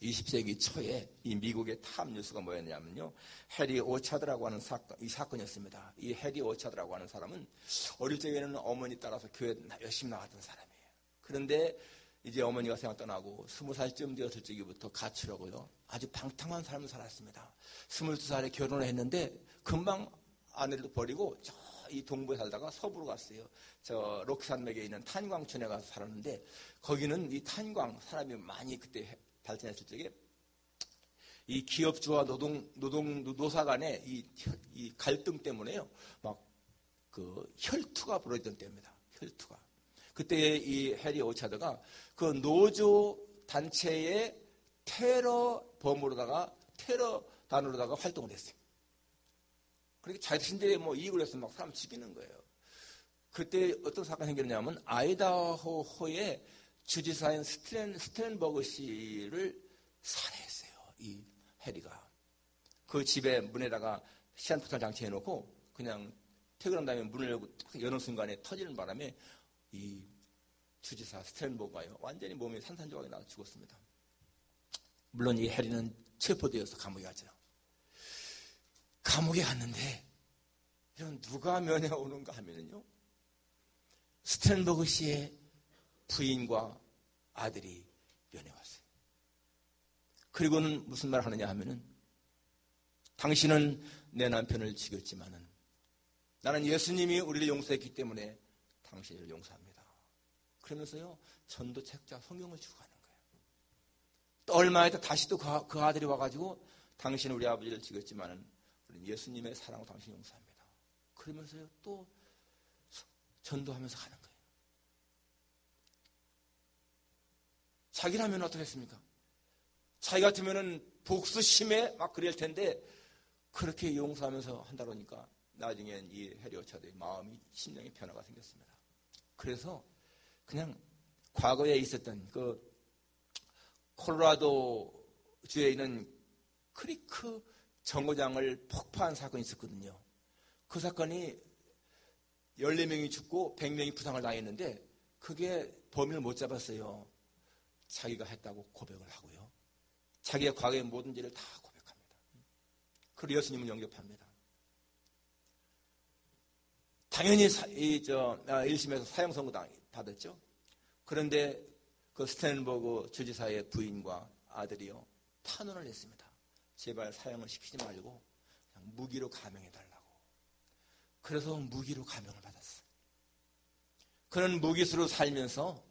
20세기 초에 이 미국의 탑 뉴스가 뭐였냐면요, 해리 오차드라고 하는 이 사건이었습니다. 이 해리 오차드라고 하는 사람은 어릴 적에는 어머니 따라서 교회 열심히 나갔던 사람이에요. 그런데 이제 어머니가 세상 떠나고 20살쯤 되었을 적부터 가출하고요 아주 방탕한 삶을 살았습니다. 22살에 결혼을 했는데 금방 아내를 버리고 이 동부에 살다가 서부로 갔어요. 저 록산맥에 있는 탄광촌에 가서 살았는데 거기는 이 탄광 사람이 많이 그때 발전했을 적에 이 기업주와 노사 간의 이 갈등 때문에요 막 혈투가 벌어지던 때입니다. 혈투가. 그때 이 해리 오차드가 그 노조 단체의 테러 단으로다가 활동을 했어요. 그렇게 자신들의 이익을 위해서 막 사람 죽이는 거예요. 그때 어떤 사건이 생겼냐면 아이다호호의 주지사인 스탠버그 씨를 살해했어요. 이 해리가. 그 집에 문에다가 시한폭탄 장치해놓고 그냥 퇴근한 다음에 문을 열고 딱 여는 순간에 터지는 바람에 이 주지사 스탠버그가요 완전히 몸에 산산조각이 나서 죽었습니다. 물론 이 해리는 체포되어서 감옥에 갔죠. 감옥에 갔는데 이런 누가 면회가 오는가 하면은요 스탠버그 씨의 부인과 아들이 면회 왔어요. 그리고는 무슨 말을 하느냐 하면은 당신은 내 남편을 죽였지만은 나는 예수님이 우리를 용서했기 때문에 당신을 용서합니다. 그러면서요 전도 책자 성경을 주고 가는 거예요. 또 얼마 있다 다시 또 그 아들이 와가지고 당신은 우리 아버지를 죽였지만은 예수님의 사랑으로 당신 용서합니다. 그러면서요 또 전도하면서 가는 거예요. 자기라면 어떻겠습니까? 자기 같으면은 복수심에 막 그럴 텐데 그렇게 용서하면서 한다 그러니까 나중엔 이 해리 오차드의 마음이 심령의 변화가 생겼습니다. 그래서 그냥 과거에 있었던 그 콜로라도 주에 있는 크리크 정거장을 폭파한 사건이 있었거든요. 그 사건이 14명이 죽고 100명이 부상을 당했는데 그게 범인을 못 잡았어요. 자기가 했다고 고백을 하고요. 자기의 과거의 모든 죄를 다 고백합니다. 그리고 예수님을 영접합니다. 당연히 1심에서 사형 선고 받았죠. 그런데 그 스탠버그 주지사의 부인과 아들이요 탄원을 했습니다. 제발 사형을 시키지 말고 그냥 무기로 감형해달라고. 그래서 무기로 감형을 받았어요. 그는 무기수로 살면서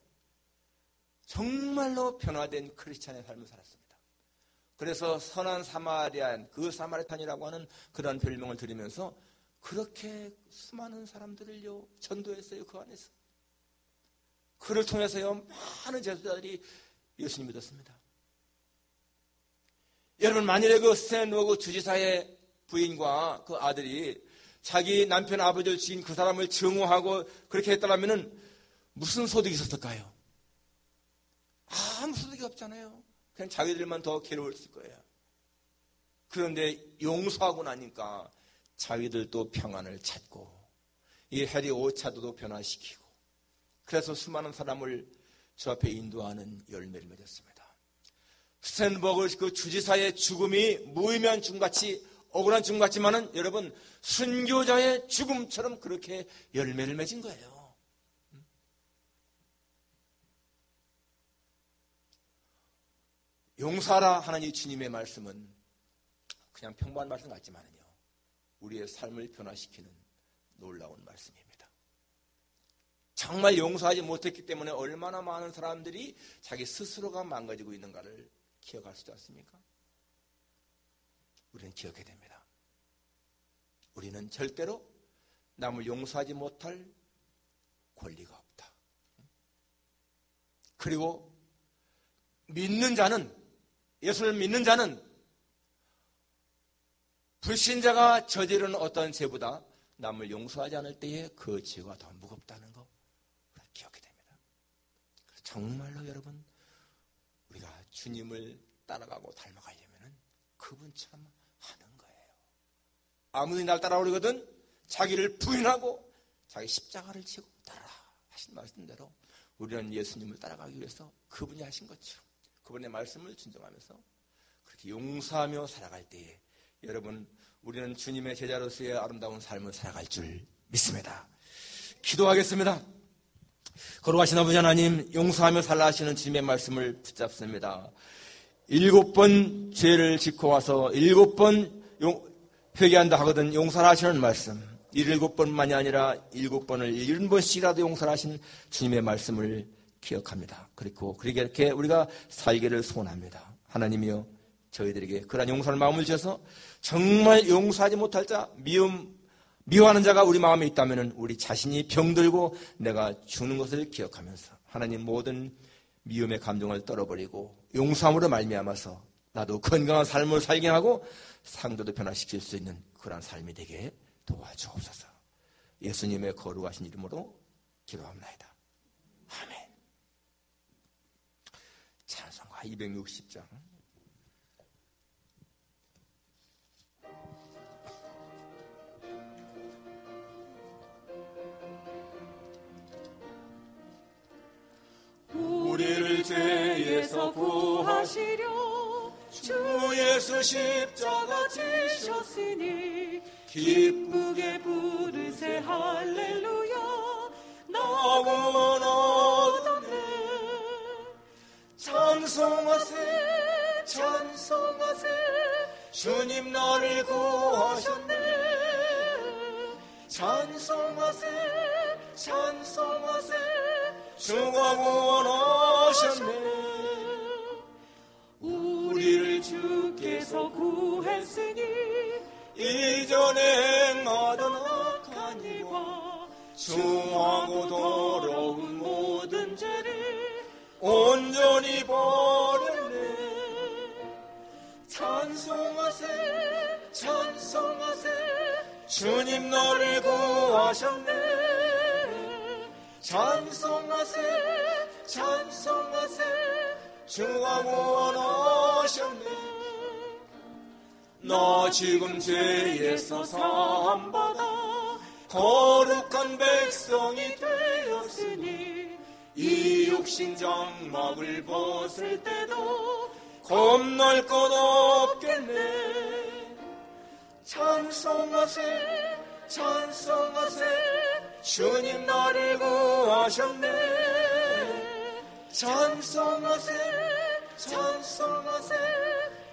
정말로 변화된 크리스찬의 삶을 살았습니다. 그래서 선한 사마리안, 그 사마리탄이라고 하는 그런 별명을 들으면서 그렇게 수많은 사람들을요 전도했어요. 그 안에서. 그를 통해서요 많은 제자들이 예수님 믿었습니다. 여러분 만일에 그 스탠버그 주지사의 부인과 그 아들이 자기 남편 아버지를 죽인 그 사람을 증오하고 그렇게 했다면 무슨 소득이 있었을까요? 아무 소득이 없잖아요. 그냥 자기들만 더 괴로웠을 거예요. 그런데 용서하고 나니까 자기들도 평안을 찾고 이 해리 오차드도 변화시키고 그래서 수많은 사람을 주 앞에 인도하는 열매를 맺었습니다. 스탠버그 그 주지사의 죽음이 무의미한 죽음같이 억울한 죽음 같지만은 여러분 순교자의 죽음처럼 그렇게 열매를 맺은 거예요. 용서하라 하는 이 주님의 말씀은 그냥 평범한 말씀 같지만은요 우리의 삶을 변화시키는 놀라운 말씀입니다. 정말 용서하지 못했기 때문에 얼마나 많은 사람들이 자기 스스로가 망가지고 있는가를 기억할 수 있지 않습니까? 우리는 기억해야 됩니다. 우리는 절대로 남을 용서하지 못할 권리가 없다. 그리고 믿는 자는, 예수를 믿는 자는 불신자가 저지르는 어떤 죄보다 남을 용서하지 않을 때에 그 죄가 더 무겁다는 거 기억해야 됩니다. 정말로 여러분, 우리가 주님을 따라가고 닮아가려면 그분처럼 하는 거예요. 아무든지 날 따라오려거든 자기를 부인하고 자기 십자가를 지고 따라 하신 말씀대로 우리는 예수님을 따라가기 위해서 그분이 하신 것처럼 그분의 말씀을 순종하면서 그렇게 용서하며 살아갈 때에 여러분, 우리는 주님의 제자로서의 아름다운 삶을 살아갈 줄 믿습니다. 기도하겠습니다. 거룩하신 아버지 하나님, 용서하며 살라 하시는 주님의 말씀을 붙잡습니다. 7번 죄를 짓고 와서 7번 회개한다 하거든 용서를 하시는 말씀, 7번만이 아니라 7번을 7번씩이라도 용서를 하신 주님의 말씀을 기억합니다. 그리고 그렇게 우리가 살기를 소원합니다. 하나님이여, 저희들에게 그러한 용서할 마음을 주셔서 정말 용서하지 못할 자, 미워하는 자가 우리 마음에 있다면 우리 자신이 병들고 내가 죽는 것을 기억하면서 하나님 모든 미움의 감정을 떨어버리고 용서함으로 말미암아서 나도 건강한 삶을 살게 하고 상대도 변화시킬 수 있는 그러한 삶이 되게 도와주옵소서. 예수님의 거룩하신 이름으로 기도합니다. 아멘. 찬송가 260장. 우리를 죄에서 구하시려 주 예수 십자가 지셨으니 기쁘게 부르세 할렐루야 나 구원 얻었네. 찬송하세 찬송하세 주님 나를 구하셨네. 찬송하세 찬송하세 주가 구원하셨네. 우리를 주께서 구했으니 이전에 행하던 악한 일과 중하고 더러운 모든 죄를 온전히 버렸네. 찬송하세 찬송하세 주님 나를 구하셨네. 찬송하세 찬송하세 주가 구원하셨네. 나 지금 죄에서 사함받아 거룩한 백성이 되었으니 이 육신 장막을 벗을 때도 겁날 것 없겠네. 찬송하세 찬송하세 주님 나를 구하셨네. 찬송하세 찬송하세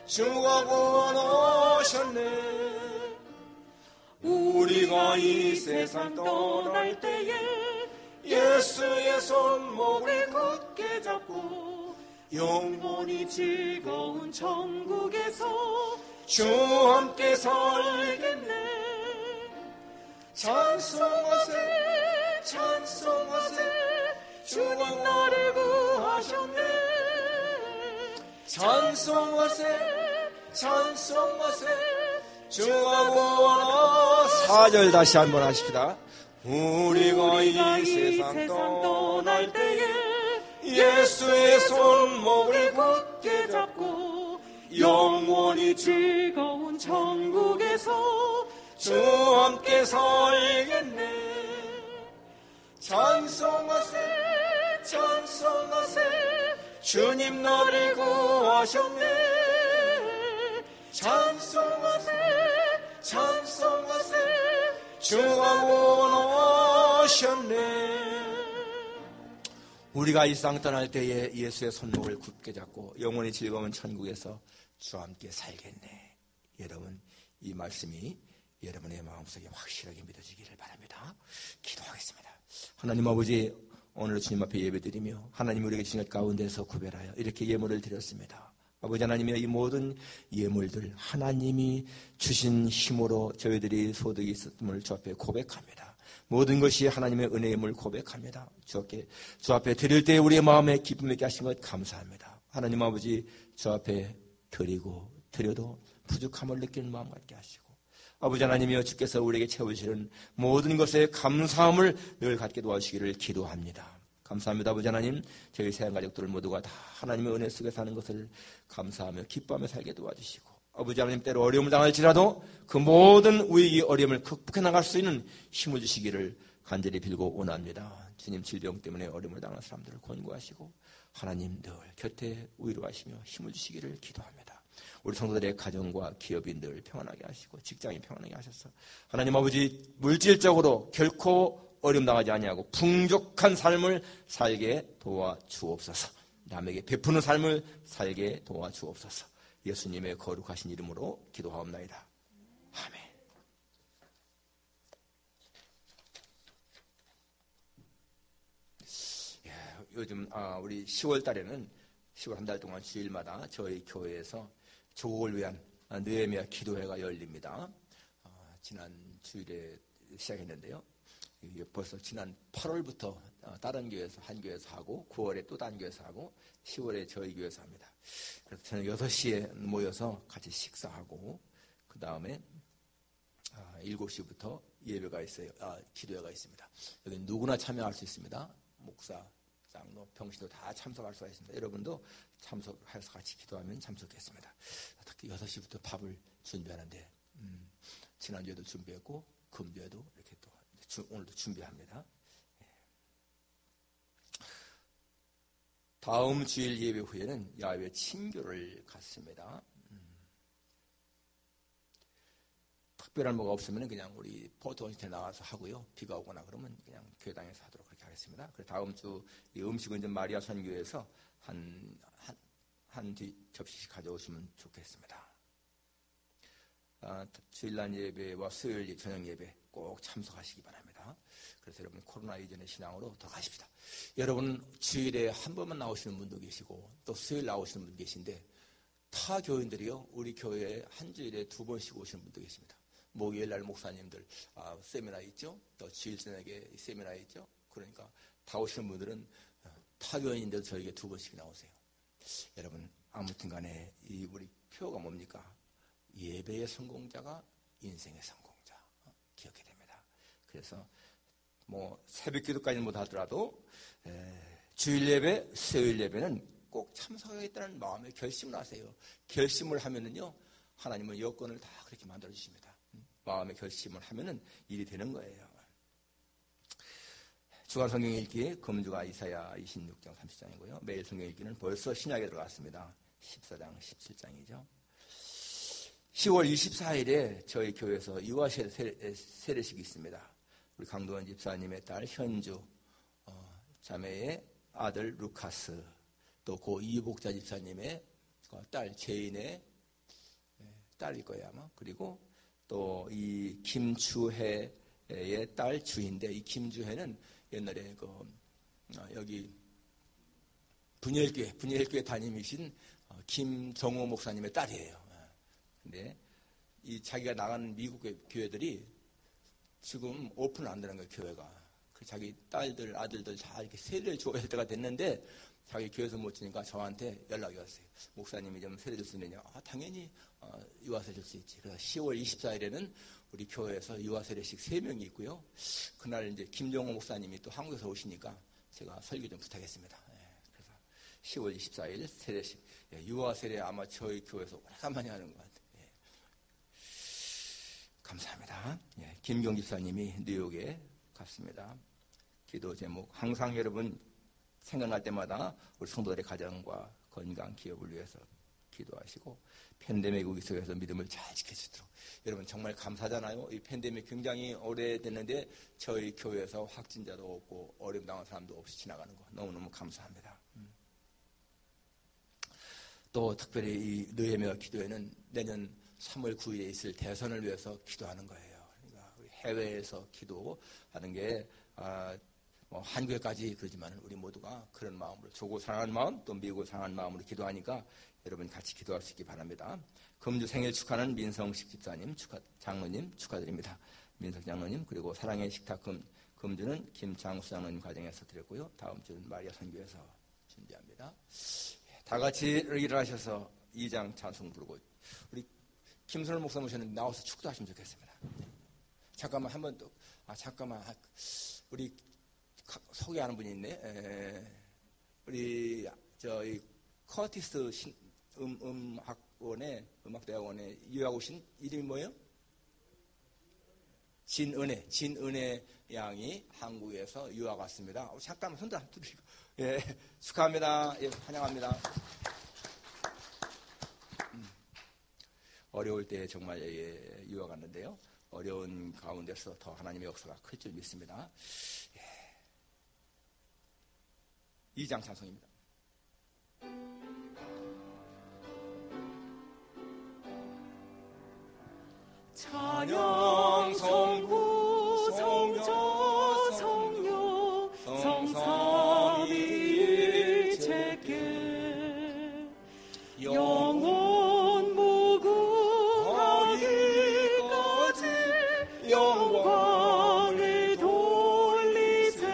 주가 구원하셨네. 우리가 이 세상 떠날 때에 예수의 손목을 굳게 잡고 영원히 즐거운 천국에서 주와 함께 살겠네. 찬송하세 찬송하세 주님 나를 구하셨네. 찬송하세 찬송하세 주가 구원하셨네. 4절 다시 한번 하십시다. 우리가 이 세상 떠날 때에 예수의 손목을 굳게 잡고 영원히 즐거운 천국에서 주와 함께 살겠네. 찬송하세 찬송하세 주님 나를 구하셨네. 찬송하세 찬송하세 주가 구원하셨네. 우리가 이 세상 떠날 때에 예수의 손목을 굳게 잡고 영원히 즐거운 천국에서 주와 함께 살겠네. 여러분, 이 말씀이 여러분의 마음속에 확실하게 믿어지기를 바랍니다. 기도하겠습니다. 하나님 아버지, 오늘 주님 앞에 예배드리며 하나님 우리에게 주신 것 가운데서 구별하여 이렇게 예물을 드렸습니다. 아버지 하나님의 이 모든 예물들 하나님이 주신 힘으로 저희들이 소득이 있었음을 주 앞에 고백합니다. 모든 것이 하나님의 은혜임을 고백합니다. 주 앞에 드릴 때 우리의 마음에 기쁨 있게 하신 것 감사합니다. 하나님 아버지, 주 앞에 드려도 부족함을 느끼는 마음 갖게 하시고, 아버지 하나님이여, 주께서 우리에게 채우시는 모든 것에 감사함을 늘 갖게 도와주시기를 기도합니다. 감사합니다. 아버지 하나님, 저희 세상 가족들 모두가 다 하나님의 은혜 속에 사는 것을 감사하며 기뻐하며 살게 도와주시고, 아버지 하나님, 때로 어려움을 당할지라도 그 모든 위기 어려움을 극복해 나갈 수 있는 힘을 주시기를 간절히 빌고 원합니다. 주님, 질병 때문에 어려움을 당하는 사람들을 권고하시고 하나님 늘 곁에 위로하시며 힘을 주시기를 기도합니다. 우리 성도들의 가정과 기업이 늘 평안하게 하시고 직장이 평안하게 하셔서 하나님 아버지, 물질적으로 결코 어려움 당하지 아니하고 풍족한 삶을 살게 도와주옵소서. 남에게 베푸는 삶을 살게 도와주옵소서. 예수님의 거룩하신 이름으로 기도하옵나이다. 아멘. 요즘 우리 10월 달에는 10월 한 달 동안 주일마다 저희 교회에서 조국을 위한 느헤미야 기도회가 열립니다. 지난 주일에 시작했는데요. 벌써 지난 8월부터 다른 교회에서 한 교회에서 하고 9월에 또 다른 교회에서 하고 10월에 저희 교회에서 합니다. 그래서 저는 6시에 모여서 같이 식사하고 그 다음에 7시부터 예배가 있어요. 기도회가 있습니다. 여기 누구나 참여할 수 있습니다. 목사, 장로, 병신도 다 참석할 수가 있습니다. 여러분도 참석해서 같이 기도하면 참석했습니다. 특히 6시부터 밥을 준비하는데 지난주에도 준비했고 금주에도 이렇게 또 오늘도 준비합니다. 다음 주일 예배 후에는 야외 친교를 갖습니다. 특별한 뭐가 없으면 그냥 우리 포토원시에 나가서 하고요. 비가 오거나 그러면 그냥 교회당에서 하도록 그렇게 하겠습니다. 그래서 다음 주 이 음식은 좀 마리아 선교에서 한 접시씩 가져오시면 좋겠습니다. 주일날 예배와 수요일 저녁 예배 꼭 참석하시기 바랍니다. 그래서 여러분 코로나 이전의 신앙으로 돌아가십시다. 여러분 주일에 한 번만 나오시는 분도 계시고 또 수요일 나오시는 분도 계신데 타 교인들이요 우리 교회에 한 주일에 2번씩 오시는 분도 계십니다. 목요일 날 목사님들 세미나 있죠. 또 주일 저녁에 세미나 있죠. 그러니까 다 오시는 분들은 타 교인인데도 저에게 2번씩 나오세요. 여러분 아무튼 간에 이 우리 표가 뭡니까? 예배의 성공자가 인생의 성공자. 기억해야 됩니다. 그래서 뭐 새벽 기도까지는 못하더라도 주일 예배, 수요일 예배는 꼭 참석하겠다는 마음의 결심을 하세요. 결심을 하면은요 하나님은 여건을 다 그렇게 만들어 주십니다. 마음의 결심을 하면은 일이 되는 거예요. 주간 성경 읽기 금주가 이사야 26장 30장이고요. 매일 성경 읽기는 벌써 신약에 들어갔습니다. 14장 17장이죠. 10월 24일에 저희 교회에서 유아 세례식이 있습니다. 우리 강도원 집사님의 딸 현주, 자매의 아들 루카스, 또 고 이복자 집사님의 딸 제인의 딸일 거예요 아마. 그리고 또 이 김주혜의 딸 주인데 이 김주혜는 옛날에 여기 분예일교회 담임이신 김정호 목사님의 딸이에요. 근데 이 자기가 나간 미국 교회들이 지금 오픈 안 되는 거예요, 교회가. 그 자기 딸들, 아들들 다 이렇게 세례를 줘야 할 때가 됐는데 자기 교회에서 못 주니까 저한테 연락이 왔어요. 목사님이 좀 세례 줄 수 있느냐? 당연히 유아세례 줄 수 있지. 그래서 10월 24일에는 우리 교회에서 유아세례식 3명이 있고요. 그날 이제 김정호 목사님이 또 한국에서 오시니까 제가 설교 좀 부탁했습니다. 그래서 10월 24일 세례식. 유아세례 아마 저희 교회에서 오래간만에 하는 것 같아요. 감사합니다. 김경 집사님이 뉴욕에 갔습니다. 기도 제목 항상 여러분 생각날 때마다 우리 성도들의 가정과 건강 기업을 위해서 기도하시고 팬데믹 위기 속에서 믿음을 잘 지켜주도록. 여러분 정말 감사하잖아요. 이 팬데믹 굉장히 오래됐는데 저희 교회에서 확진자도 없고 어려움 당한 사람도 없이 지나가는 거 너무너무 감사합니다. 또 특별히 이 느헤미야 기도회는 내년 3월 9일에 있을 대선을 위해서 기도하는 거예요. 그러니까 해외에서 기도하는 게 한국에까지 그러지만 우리 모두가 그런 마음으로 조국 사랑하는 마음 또 미국을 사랑하는 마음으로 기도하니까 여러분 같이 기도할 수 있기 바랍니다. 금주 생일 축하는 민성식 집사님 장로님 축하드립니다. 민석 장로님 그리고 사랑의 식탁 금주는 김장수 장로님 가정에서 드렸고요. 다음 주는 마리아 선교에서 준비합니다. 다 같이 일어나셔서 2장 찬송 부르고 우리 김선을 목사 모셨는데 나와서 축도하시면 좋겠습니다. 잠깐만 한 번 더. 잠깐만 우리 소개하는 분이 있네. 우리 저희 커티스 음악원에 음악대학원에 유학 오신 이름이 뭐예요? 진은혜 양이 한국에서 유학 왔습니다. 잠깐만 손들 한번 드리고 축하합니다. 환영합니다. 어려울 때 정말 유학 왔는데요. 어려운 가운데서 더 하나님의 역사가 클 줄 믿습니다. 2장 찬송입니다. 찬양 성부 성자 성령 성삼위일체께 영원 무궁하기까지 영광을 돌리세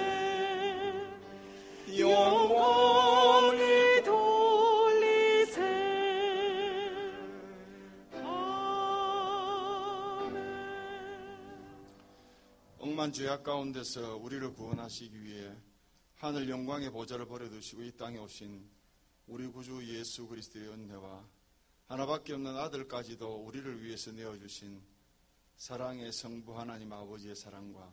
영광을 돌리세 억만 죄악 가운데서 우리를 구원하시기 위해 하늘 영광의 보좌를 버려두시고 이 땅에 오신 우리 구주 예수 그리스도의 은혜와 하나밖에 없는 아들까지도 우리를 위해서 내어주신 사랑의 성부 하나님 아버지의 사랑과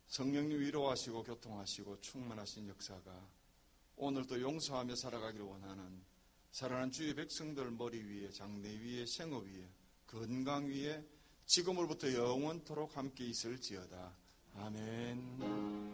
성령님 위로하시고 교통하시고 충만하신 역사가 오늘도 용서하며 살아가기를 원하는 사랑하는 주의 백성들 머리 위에 장래 위에 생업 위에 건강 위에 지금으로부터 영원토록 함께 있을지어다. 아멘.